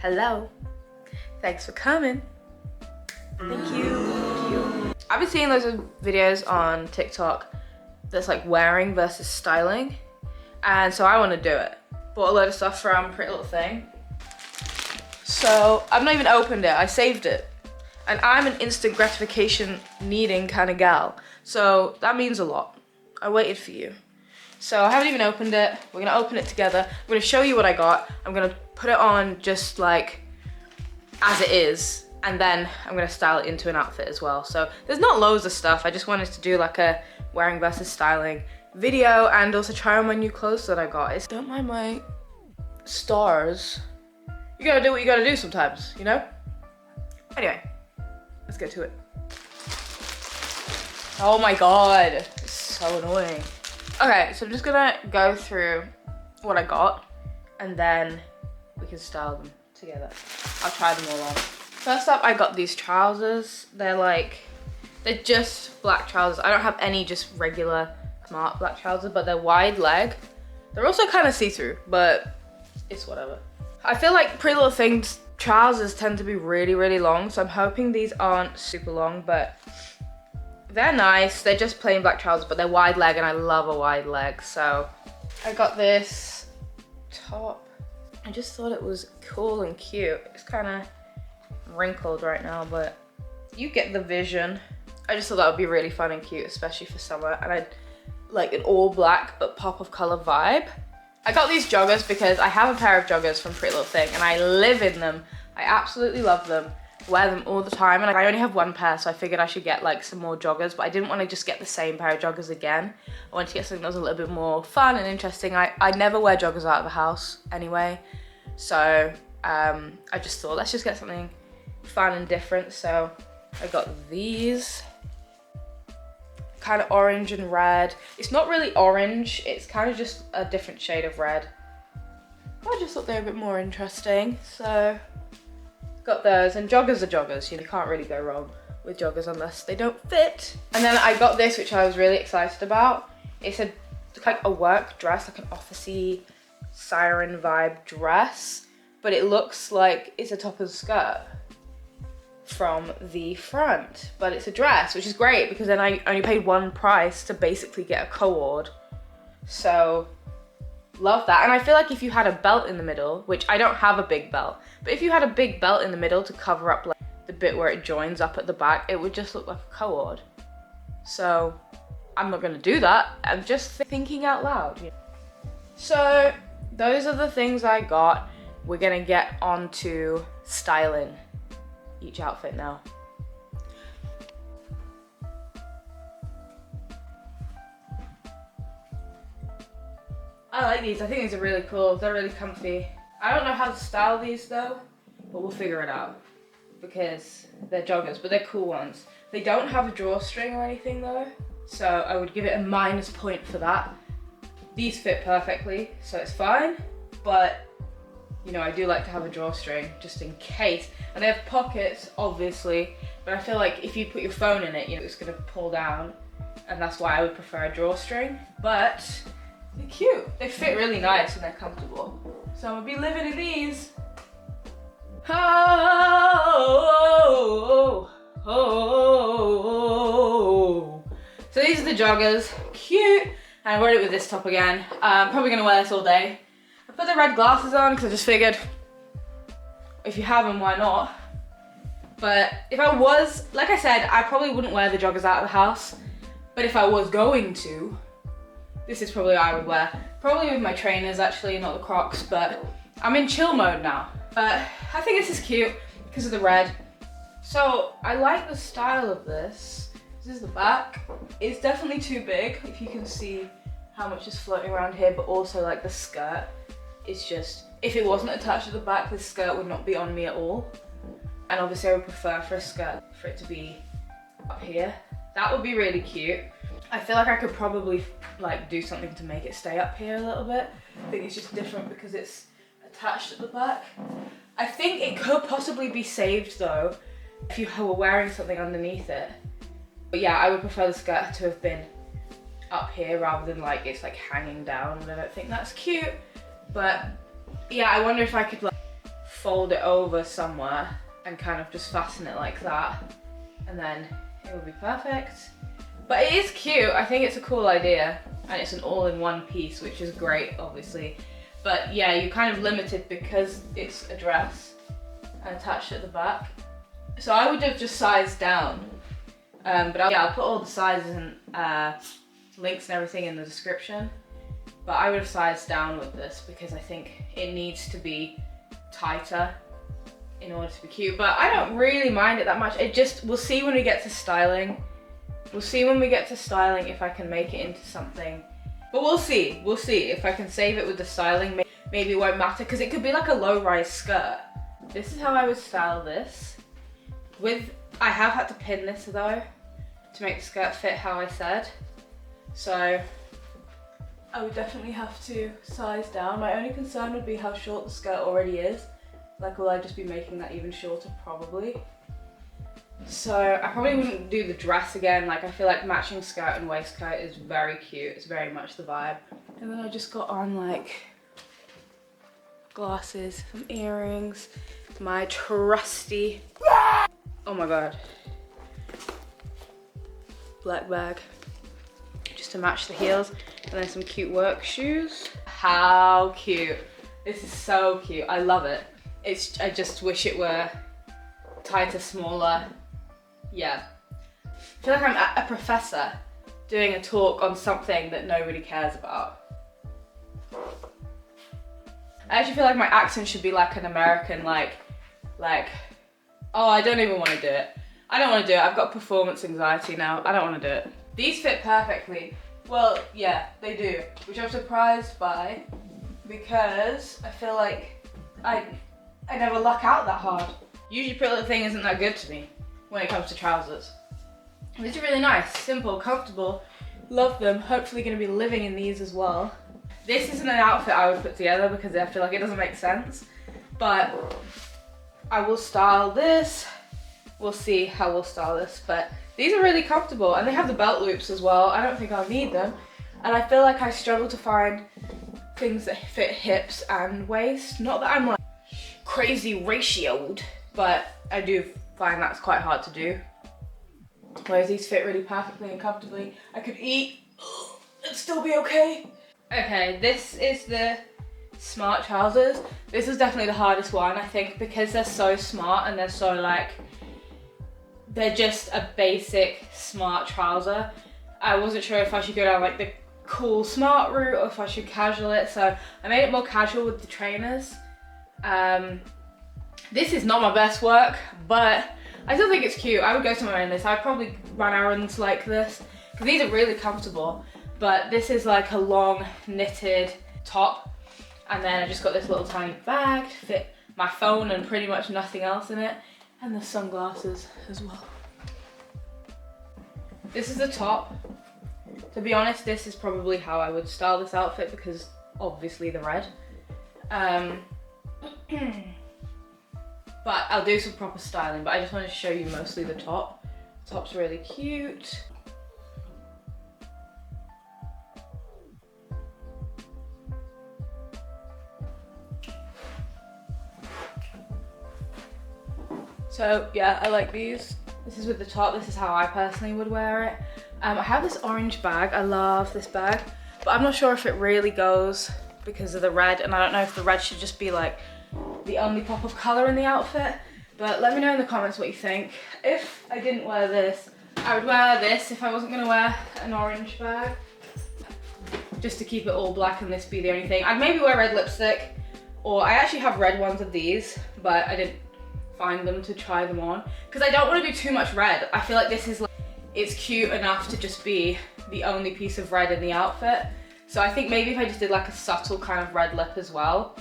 Hello. Thanks for coming. Thank you. I've been seeing loads of videos on TikTok that's like wearing versus styling. And so I want to do it. Bought a load of stuff from Pretty Little Thing. So I've not even opened it, I saved it. And I'm an instant gratification needing kind of gal. So that means a lot. I waited for you. So I haven't even opened it. We're gonna open it together. I'm gonna show you what I got. I'm gonna put it on just like as it is. And then I'm gonna style it into an outfit as well. So there's not loads of stuff. I just wanted to do like a wearing versus styling video and also try on my new clothes that I got. Don't mind my stars. You gotta do what you gotta do sometimes, you know? Anyway, let's get to it. Oh my God, it's so annoying. Okay, so I'm just gonna go through what I got and then we can style them together. I'll try them all on. First up, I got these trousers. They're just black trousers. I don't have any just regular smart black trousers, but they're wide leg. They're also kind of see-through, but it's whatever. I feel like Pretty Little Thing's trousers tend to be really, really long, so I'm hoping these aren't super long, but they're nice. They're just plain black trousers, but they're wide leg, and I love a wide leg, so I got this top. I just thought it was cool and cute. It's kind of wrinkled right now, but you get the vision. I just thought that would be really fun and cute, especially for summer, and I'd like an all black but pop of color vibe. I got these joggers because I have a pair of joggers from Pretty Little Thing and I live in them. I absolutely love them, wear them all the time, and I only have one pair, so I figured I should get like some more joggers, but I didn't want to just get the same pair of joggers again. I wanted to get something that was a little bit more fun and interesting. I never wear joggers out of the house anyway, so I just thought let's just get something fun and different. So I got these. Kind of orange and red. It's not really orange, it's kind of just a different shade of red. I just thought they were a bit more interesting, so got those. And joggers are joggers, you can't really go wrong with joggers unless they don't fit. And then I got this, which I was really excited about. It's like a work dress, like an officey siren vibe dress, but it looks like it's a top and skirt from the front, but it's a dress, which is great because then I only paid one price to basically get a cord. So love that. And I feel like if you had a belt in the middle, which I don't have a big belt, but if you had a big belt in the middle to cover up like the bit where it joins up at the back, it would just look like a cord. So I'm not gonna do that. I'm just thinking out loud. So those are the things I got. We're gonna get onto styling each outfit now. I like these. I think these are really cool. They're really comfy. I don't know how to style these though, but we'll figure it out because they're joggers, but they're cool ones. They don't have a drawstring or anything though, so I would give it a -point for that. These fit perfectly, so it's fine, but you know, I do like to have a drawstring just in case. And they have pockets, obviously, but I feel like if you put your phone in it, it's gonna pull down, and that's why I would prefer a drawstring. But they're cute. They fit really nice and they're comfortable. So I'm gonna be living in these. Oh, oh, oh. So these are the joggers, cute. And I wore it with this top again. I'm probably gonna wear this all day. I put the red glasses on because I just figured if you have them, why not? But if I was, like I said, I probably wouldn't wear the joggers out of the house. But if I was going to, this is probably what I would wear. Probably with my trainers actually, not the Crocs, but I'm in chill mode now. But I think this is cute because of the red. So I like the style of this. This is the back. It's definitely too big, if you can see how much is floating around here, but also like the skirt. It's just, if it wasn't attached to the back, this skirt would not be on me at all. And obviously I would prefer for a skirt for it to be up here. That would be really cute. I feel like I could probably like do something to make it stay up here a little bit. I think it's just different because it's attached at the back. I think it could possibly be saved though, if you were wearing something underneath it. But yeah, I would prefer the skirt to have been up here rather than like it's like hanging down, and I don't think that's cute. But yeah, I wonder if I could like fold it over somewhere and kind of just fasten it like that, and then it will be perfect. But it is cute. I think it's a cool idea, and it's an all-in-one piece, which is great, obviously. But yeah, you're kind of limited because it's a dress and attached at the back. So I would have just sized down, but I'll put all the sizes and links and everything in the description. But I would have sized down with this because I think it needs to be tighter in order to be cute. But I don't really mind it that much. We'll see when we get to styling. We'll see when we get to styling if I can make it into something. But we'll see if I can save it with the styling. Maybe it won't matter because it could be like a low-rise skirt. This is how I would style this. I have had to pin this though to make the skirt fit how I said. So I would definitely have to size down. My only concern would be how short the skirt already is. Like, will I just be making that even shorter? Probably. So I probably wouldn't do the dress again. Like, I feel like matching skirt and waistcoat is very cute. It's very much the vibe. And then I just got on like glasses, some earrings, my trusty, oh my god, black bag, just to match the heels, and then some cute work shoes. How cute. This is so cute. I love it. I just wish it were tighter, smaller. Yeah. I feel like I'm a professor doing a talk on something that nobody cares about. I actually feel like my accent should be like an American, like, oh, I don't even want to do it. I don't want to do it. I've got performance anxiety now. I don't want to do it. These fit perfectly. Well, yeah, they do, which I'm surprised by because I feel like I never luck out that hard. Usually Pretty Little Thing isn't that good to me when it comes to trousers. These are really nice, simple, comfortable. Love them. Hopefully going to be living in these as well. This isn't an outfit I would put together because I feel like it doesn't make sense. But I will style this. We'll see how we'll style this. But these are really comfortable and they have the belt loops as well. I don't think I'll need them. And I feel like I struggle to find things that fit hips and waist. Not that I'm like crazy ratioed, but I do find that's quite hard to do. Whereas these fit really perfectly and comfortably. I could eat and still be okay. Okay, this is the smart trousers. This is definitely the hardest one, I think, because they're so smart and they're so like, they're just a basic smart trouser. I wasn't sure if I should go down like the cool smart route or if I should casual it, so I made it more casual with the trainers. This is not my best work, but I still think it's cute. I would go somewhere in this. I'd probably run errands like this because these are really comfortable. But this is like a long knitted top, and then I just got this little tiny bag to fit my phone and pretty much nothing else in it, and the sunglasses as well. This is the top. To be honest, this is probably how I would style this outfit because obviously the red. But I'll do some proper styling, but I just wanted to show you mostly the top. The top's really cute. So yeah, I like these. This is with the top. This is how I personally would wear it. I have this orange bag. I love this bag, but I'm not sure if it really goes because of the red, and I don't know if the red should just be like the only pop of color in the outfit. But let me know in the comments what you think. If I didn't wear this, I would wear this if I wasn't gonna wear an orange bag, just to keep it all black and this be the only thing. I'd maybe wear red lipstick, or I actually have red ones of these, but I didn't find them to try them on because I don't want to do too much red. I feel like this is like, it's cute enough to just be the only piece of red in the outfit. So I think maybe if I just did like a subtle kind of red lip as well,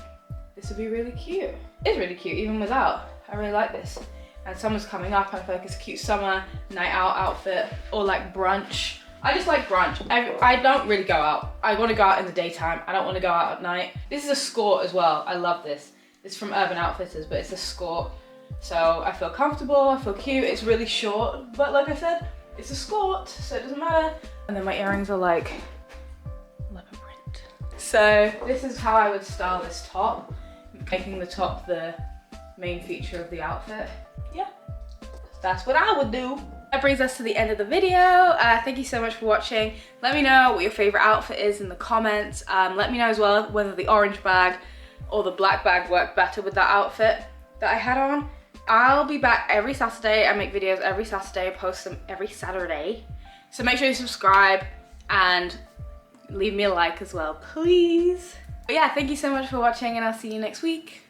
this would be really cute. It's really cute even without. I really like this. And summer's coming up, and I feel like it's a cute summer night out outfit, or like brunch. I just like brunch. I don't really go out. I want to go out in the daytime. I don't want to go out at night. This is a skirt as well. I love this. It's from Urban Outfitters, but it's a skirt. So I feel comfortable, I feel cute. It's really short, but like I said, it's a skirt, so it doesn't matter. And then my earrings are like leopard print. So this is how I would style this top, making the top the main feature of the outfit. Yeah, that's what I would do. That brings us to the end of the video. Thank you so much for watching. Let me know what your favorite outfit is in the comments. Let me know as well whether the orange bag or the black bag worked better with that outfit that I had on. I'll be back every Saturday. I make videos every Saturday, post them every Saturday. So make sure you subscribe and leave me a like as well, please. But yeah, thank you so much for watching and I'll see you next week.